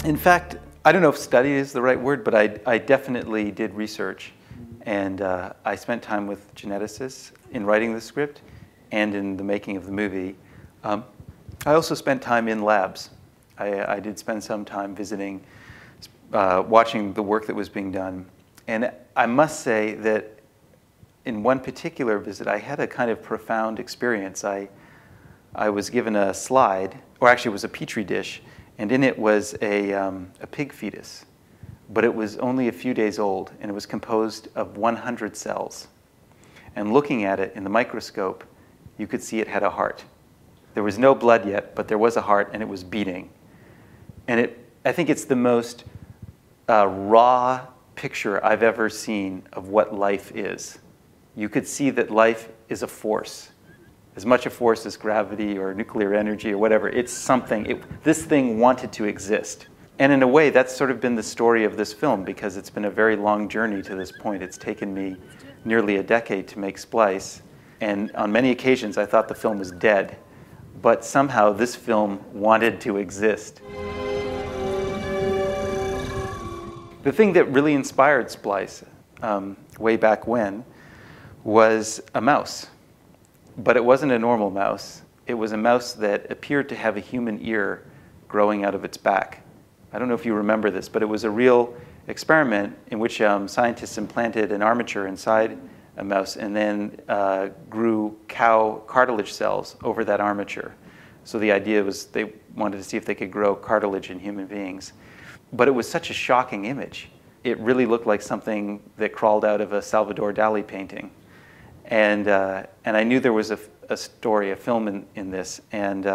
In fact, I don't know if study is the right word, but I definitely did research. And I spent time with geneticists in writing the script and in the making of the movie. I also spent time in labs. I did spend some time visiting, watching the work that was being done. And I must say that in one particular visit, I had a kind of profound experience. I was given a slide, or actually it was a petri dish, and in it was a pig fetus. But it was only a few days old, and it was composed of 100 cells. And looking at it in the microscope, you could see it had a heart. There was no blood yet, but there was a heart, and it was beating. And I think it's the most raw picture I've ever seen of what life is. You could see that life is a force, as much a force as gravity or nuclear energy or whatever. It's something. This thing wanted to exist. And in a way, that's sort of been the story of this film, because it's been a very long journey to this point. It's taken me nearly a decade to make Splice. And on many occasions, I thought the film was dead. But somehow, this film wanted to exist. The thing that really inspired Splice way back when was a mouse. But it wasn't a normal mouse. It was a mouse that appeared to have a human ear growing out of its back. I don't know if you remember this, but it was a real experiment in which scientists implanted an armature inside a mouse and then grew cow cartilage cells over that armature. So the idea was they wanted to see if they could grow cartilage in human beings. But it was such a shocking image. It really looked like something that crawled out of a Salvador Dali painting. And I knew there was a story, a film in this. And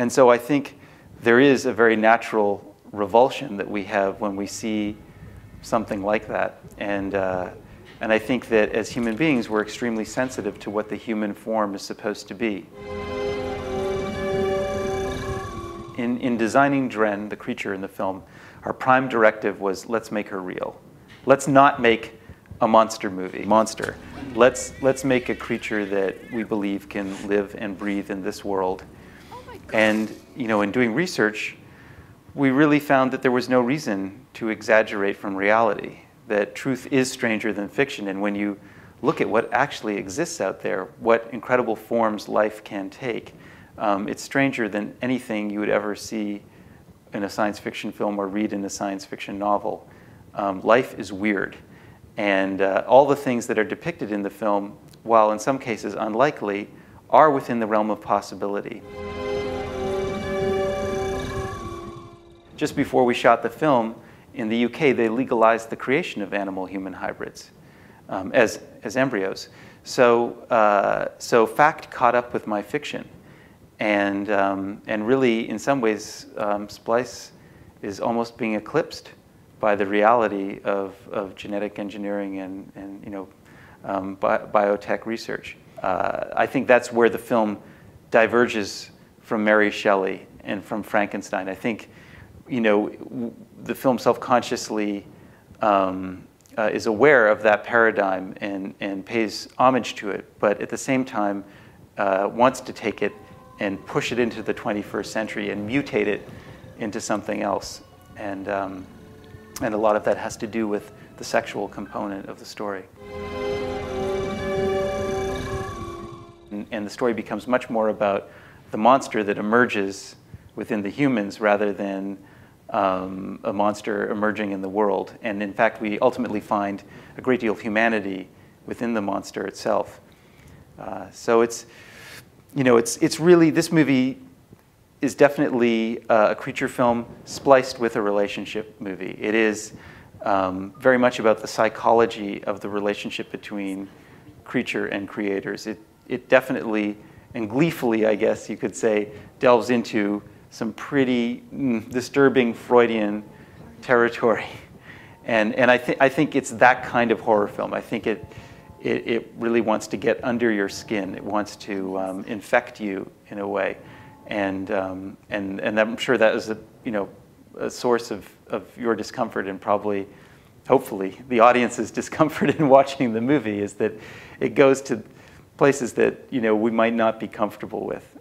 so I think there is a very natural revulsion that we have when we see something like that. And I think that as human beings, we're extremely sensitive to what the human form is supposed to be. In designing Dren, the creature in the film, our prime directive was, let's make her real. Let's not make a monster movie. Let's make a creature that we believe can live and breathe in this world. And in doing research, we really found that there was no reason to exaggerate from reality, that truth is stranger than fiction. And when you look at what actually exists out there, what incredible forms life can take, it's stranger than anything you would ever see in a science fiction film or read in a science fiction novel. Life is weird. And all the things that are depicted in the film, while in some cases unlikely, are within the realm of possibility. Just before we shot the film, in the UK, they legalized the creation of animal-human hybrids as embryos. So fact caught up with my fiction. And really, in some ways, Splice is almost being eclipsed by the reality of genetic engineering and biotech research. I think that's where the film diverges from Mary Shelley and from Frankenstein. I think the film self-consciously is aware of that paradigm and pays homage to it, but at the same time wants to take it and push it into the 21st century and mutate it into something else. And a lot of that has to do with the sexual component of the story. And the story becomes much more about the monster that emerges within the humans rather than a monster emerging in the world. And in fact, we ultimately find a great deal of humanity within the monster itself. So it's really, this movie is definitely a creature film spliced with a relationship movie. It is very much about the psychology of the relationship between creature and creators. It definitely, and gleefully, I guess you could say, delves into some pretty disturbing Freudian territory. And I think it's that kind of horror film. I think it really wants to get under your skin. It wants to infect you in a way. And I'm sure that is a source of your discomfort and probably, hopefully, the audience's discomfort in watching the movie, is that it goes to places that we might not be comfortable with.